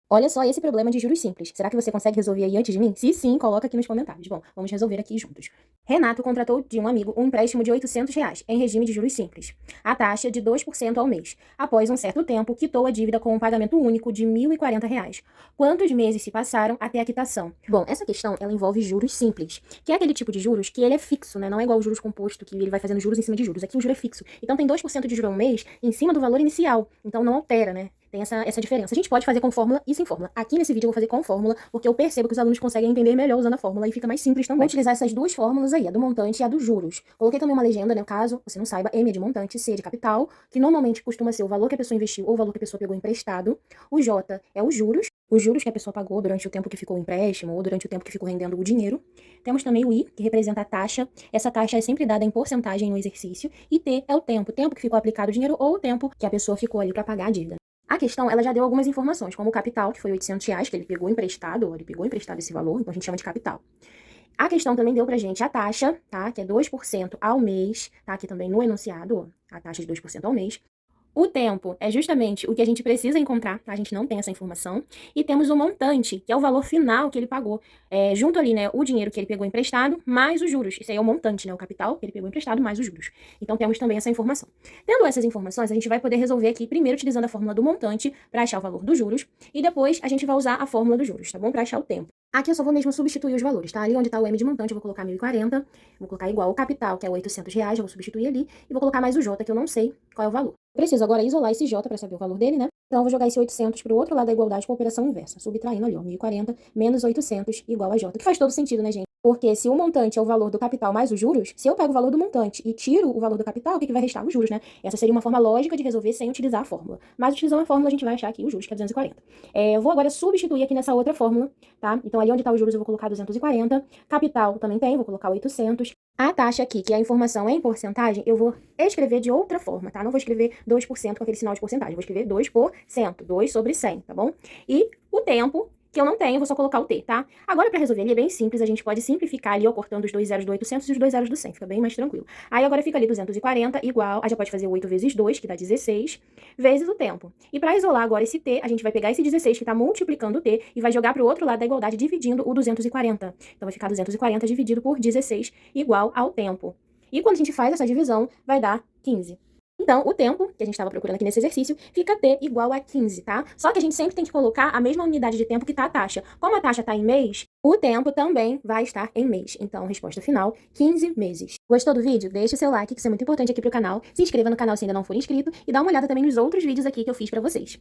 Olha só esse problema de juros simples. Será que você consegue resolver aí antes de mim? Se sim, coloca aqui nos comentários. Bom, vamos resolver aqui juntos. Renato contratou de um amigo um empréstimo de R$ 800 em regime de juros simples. A taxa de 2% ao mês. Após um certo tempo, quitou a dívida com um pagamento único de R$ 1.040. Quantos meses se passaram até a quitação? Bom, essa questão ela envolve juros simples, que é aquele tipo de juros que ele é fixo, né? Não é igual o juros composto, que ele vai fazendo juros em cima de juros. Aqui o juro é fixo. Então tem 2% de juros ao mês em cima do valor inicial. Então não altera, né? Tem essa diferença. A gente pode fazer com fórmula e sem fórmula. Aqui nesse vídeo eu vou fazer com fórmula, porque eu percebo que os alunos conseguem entender melhor usando a fórmula e fica mais simples também. Vou utilizar essas duas fórmulas aí, a do montante e a dos juros. Coloquei também uma legenda, né, caso você não saiba, M é de montante, C é de capital, que normalmente costuma ser o valor que a pessoa investiu ou o valor que a pessoa pegou emprestado. O J é os juros que a pessoa pagou durante o tempo que ficou o empréstimo ou durante o tempo que ficou rendendo o dinheiro. Temos também o I, que representa a taxa. Essa taxa é sempre dada em porcentagem no exercício. E T é o tempo que ficou aplicado o dinheiro ou o tempo que a pessoa ficou ali para pagar a dívida. A questão, ela já deu algumas informações, como o capital, que foi R$ 800, que ele pegou emprestado esse valor, então a gente chama de capital. A questão também deu pra gente a taxa, tá, que é 2% ao mês, tá, aqui também no enunciado, a taxa de 2% ao mês. O tempo é justamente o que a gente precisa encontrar, tá? A gente não tem essa informação. E temos o montante, que é o valor final que ele pagou. Junto ali, né, o dinheiro que ele pegou emprestado, mais os juros. Isso aí é o montante, né, o capital que ele pegou emprestado, mais os juros. Então temos também essa informação. Tendo essas informações, a gente vai poder resolver aqui, primeiro utilizando a fórmula do montante para achar o valor dos juros, e depois a gente vai usar a fórmula dos juros, tá bom? Para achar o tempo. Aqui eu só vou mesmo substituir os valores, tá? Ali onde tá o M de montante, eu vou colocar 1.040, vou colocar igual ao capital, que é R$ 800, eu vou substituir ali, e vou colocar mais o J, que eu não sei qual é o valor. Preciso agora isolar esse J para saber o valor dele, né? Então, eu vou jogar esse 800 para o outro lado da igualdade com a operação inversa, subtraindo ali, ó, 1.040 menos 800 igual a J, que faz todo sentido, né, gente? Porque se o montante é o valor do capital mais os juros, se eu pego o valor do montante e tiro o valor do capital, o que vai restar? Os juros, né? Essa seria uma forma lógica de resolver sem utilizar a fórmula. Mas utilizando a fórmula, a gente vai achar aqui os juros, que é 240. Eu vou agora substituir aqui nessa outra fórmula, tá? Então, ali onde está os juros, eu vou colocar 240. Capital também tem, vou colocar 800. A taxa aqui, que a informação é em porcentagem, eu vou escrever de outra forma, tá? Não vou escrever 2% com aquele sinal de porcentagem, vou escrever 2%, 2 sobre 100, tá bom? E o tempo, que eu não tenho, vou só colocar o T, tá? Agora, para resolver, ele é bem simples, a gente pode simplificar ali, ó, cortando os dois zeros do 800 e os dois zeros do 100, fica bem mais tranquilo. Aí agora fica ali 240 igual, já pode fazer 8 vezes 2, que dá 16, vezes o tempo. E para isolar agora esse T, a gente vai pegar esse 16 que tá multiplicando o T e vai jogar para o outro lado da igualdade, dividindo o 240. Então vai ficar 240 dividido por 16 igual ao tempo. E quando a gente faz essa divisão, vai dar 15. Então, o tempo, que a gente estava procurando aqui nesse exercício, fica T igual a 15, tá? Só que a gente sempre tem que colocar a mesma unidade de tempo que tá a taxa. Como a taxa está em mês, o tempo também vai estar em mês. Então, resposta final, 15 meses. Gostou do vídeo? Deixa o seu like, que isso é muito importante aqui pro canal. Se inscreva no canal se ainda não for inscrito e dá uma olhada também nos outros vídeos aqui que eu fiz pra vocês.